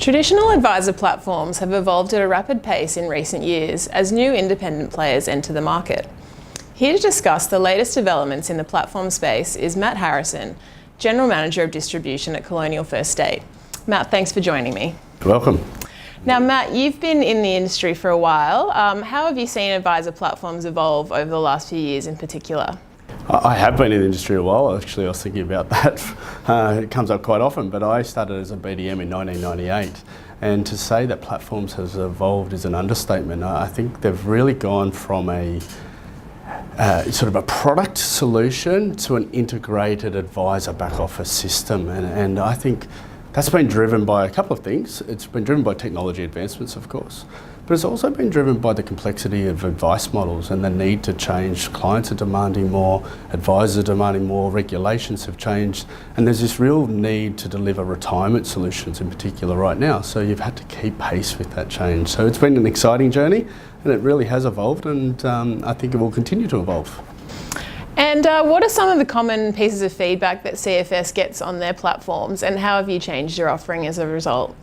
Traditional advisor platforms have evolved at a rapid pace in recent years as new independent players enter the market. Here to discuss the latest developments in the platform space is Matt Harrison, General Manager of Distribution at Colonial First State. Matt, thanks for joining me. You're welcome. Now Matt, you've been in the industry for a while. How have you seen advisor platforms evolve over the last few years in particular? I have been in the industry a while. Actually, I was thinking about that. It comes up quite often, but I started as a BDM in 1998. And to say that platforms has evolved is an understatement. I think they've really gone from a sort of a product solution to an integrated advisor back office system. And I think that's been driven by a couple of things. It's been driven by technology advancements, of course, but it's also been driven by the complexity of advice models and the need to change. Clients are demanding more, advisors are demanding more, regulations have changed, and there's this real need to deliver retirement solutions in particular right now. So you've had to keep pace with that change. So it's been an exciting journey, and it really has evolved, and I think it will continue to evolve. And what are some of the common pieces of feedback that CFS gets on their platforms, and how have you changed your offering as a result?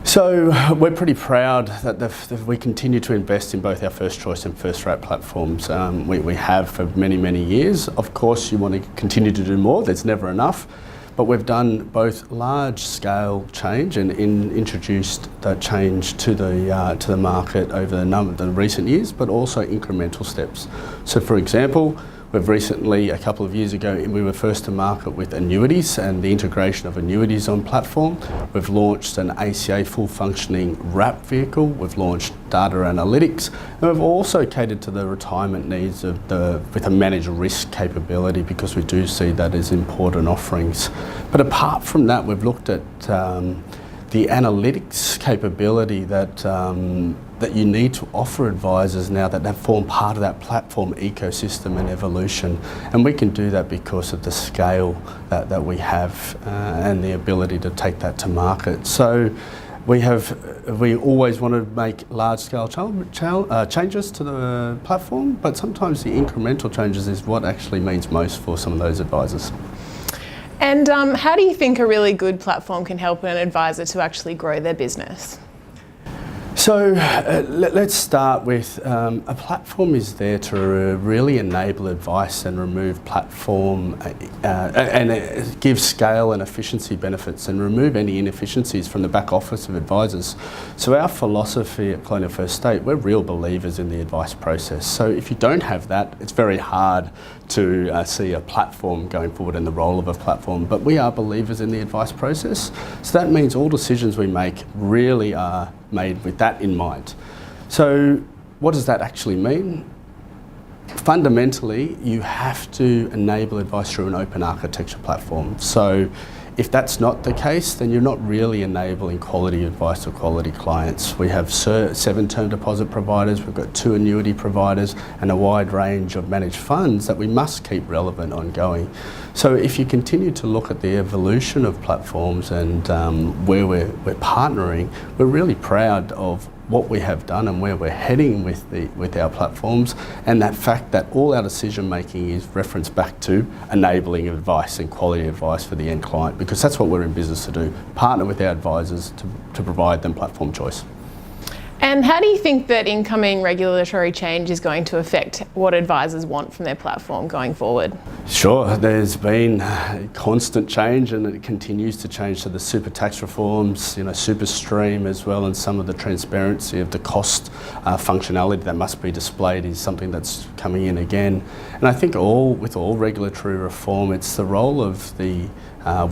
So we're pretty proud that we continue to invest in both our first choice and first rate platforms. We have for many, many years. Of course, you want to continue to do more, there's never enough. But we've done both large scale change and introduced that change to the market over the recent years, but also incremental steps. So for example, we've recently, a couple of years ago, we were first to market with annuities and the integration of annuities on platform. We've launched an ACA full functioning wrap vehicle. We've launched data analytics. And we've also catered to the retirement needs with a managed risk capability, because we do see that as important offerings. But apart from that, we've looked at the analytics capability that you need to offer advisors now that form part of that platform ecosystem and evolution. And we can do that because of the scale that we have and the ability to take that to market. So we always want to make large scale changes to the platform, but sometimes the incremental changes is what actually means most for some of those advisors. And how do you think a really good platform can help an advisor to actually grow their business? So let's start with a platform is there to really enable advice and remove platform and give scale and efficiency benefits and remove any inefficiencies from the back office of advisors. So our philosophy at Colonial First State, we're real believers in the advice process. So if you don't have that, it's very hard to see a platform going forward in the role of a platform. But we are believers in the advice process. So that means all decisions we make really are made with that in mind. So what does that actually mean? Fundamentally, you have to enable advice through an open architecture platform. So if that's not the case, then you're not really enabling quality advice or quality clients. We have 7 term deposit providers, we've got 2 annuity providers, and a wide range of managed funds that we must keep relevant ongoing. So if you continue to look at the evolution of platforms and where we're partnering, we're really proud of what we have done and where we're heading with our platforms, and that fact that all our decision making is referenced back to enabling advice and quality advice for the end client, because that's what we're in business to do, partner with our advisors to provide them platform choice. And how do you think that incoming regulatory change is going to affect what advisors want from their platform going forward? Sure, there's been constant change, and it continues to change. So the super tax reforms, super stream as well, and some of the transparency of the cost functionality that must be displayed is something that's coming in again. And I think with all regulatory reform, it's the role of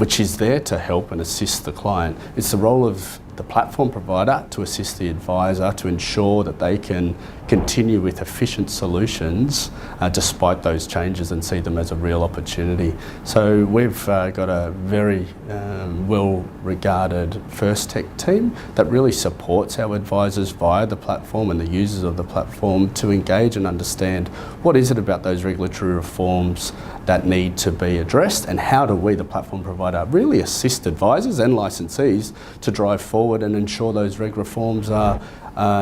which is there to help and assist the client. It's the role of the platform provider to assist the advisor to ensure that they can continue with efficient solutions despite those changes and see them as a real opportunity. So we've got a very well-regarded First Tech team that really supports our advisors via the platform and the users of the platform to engage and understand what is it about those regulatory reforms that need to be addressed, and how do we, the platform provider, really assist advisors and licensees to drive forward and ensure those reg reforms are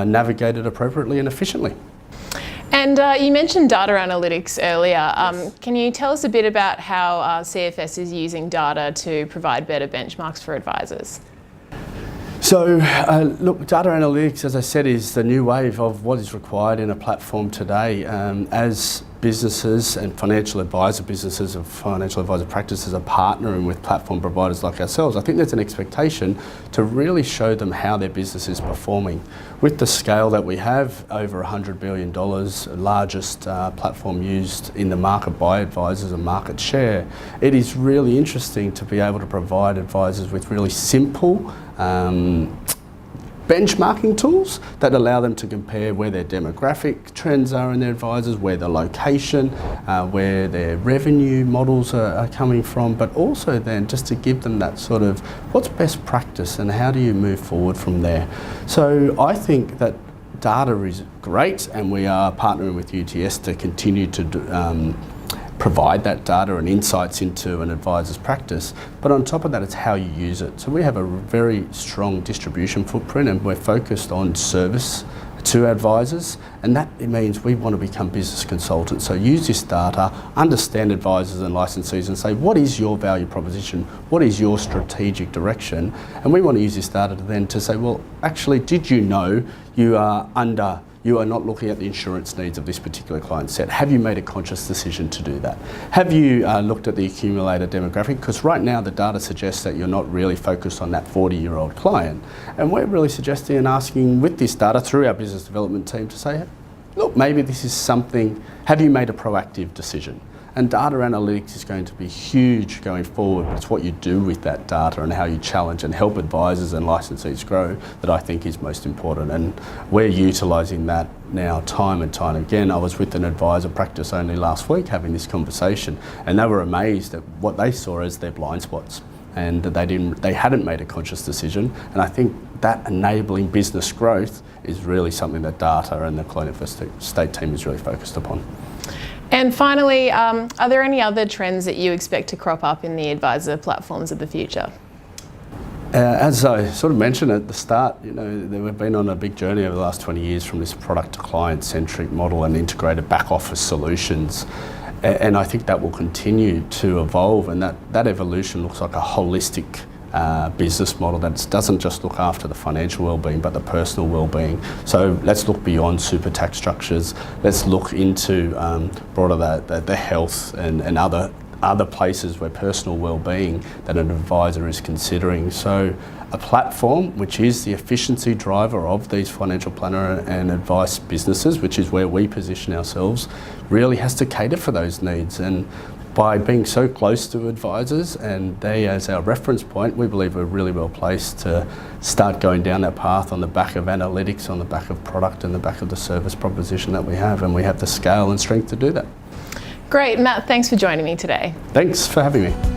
navigated appropriately and efficiently. And you mentioned data analytics earlier. Yes. Can you tell us a bit about how CFS is using data to provide better benchmarks for advisors? So look, data analytics, as I said, is the new wave of what is required in a platform today. As businesses and financial advisor businesses of financial advisor practices are partnering with platform providers like ourselves, I think there's an expectation to really show them how their business is performing. With the scale that we have, over $100 billion, largest platform used in the market by advisors and market share, it is really interesting to be able to provide advisors with really simple benchmarking tools that allow them to compare where their demographic trends are in their advisors, where the location, where their revenue models are coming from, but also then just to give them that sort of what's best practice and how do you move forward from there. So I think that data is great, and we are partnering with UTS to continue to provide that data and insights into an advisor's practice, but on top of that, it's how you use it. So we have a very strong distribution footprint, and we're focused on service to advisors, and that means we want to become business consultants. So use this data, understand advisors and licensees, and say, what is your value proposition? What is your strategic direction? And we want to use this data to then to say, well, actually, did you know you are not looking at the insurance needs of this particular client set? Have you made a conscious decision to do that? Have you looked at the accumulator demographic? Because right now the data suggests that you're not really focused on that 40-year-old client. And we're really suggesting and asking with this data through our business development team to say, look, maybe this is something, have you made a proactive decision? And data analytics is going to be huge going forward, but it's what you do with that data and how you challenge and help advisors and licensees grow that I think is most important. And we're utilising that now time and time again. I was with an advisor practice only last week having this conversation, and they were amazed at what they saw as their blind spots, and that they hadn't made a conscious decision. And I think that enabling business growth is really something that data and the Colonial First State team is really focused upon. And finally, are there any other trends that you expect to crop up in the advisor platforms of the future? As I sort of mentioned at the start, we've been on a big journey over the last 20 years from this product to client-centric model and integrated back-office solutions. And I think that will continue to evolve, and that evolution looks like a holistic business model that doesn't just look after the financial well-being but the personal well-being. So let's look beyond super tax structures. Let's look into broader the health and other places where personal well-being that an advisor is considering. So a platform which is the efficiency driver of these financial planner and advice businesses, which is where we position ourselves, really has to cater for those needs. And by being so close to advisors and they as our reference point, we believe we're really well placed to start going down that path on the back of analytics, on the back of product, and the back of the service proposition that we have, and we have the scale and strength to do that. Great, Matt, thanks for joining me today. Thanks for having me.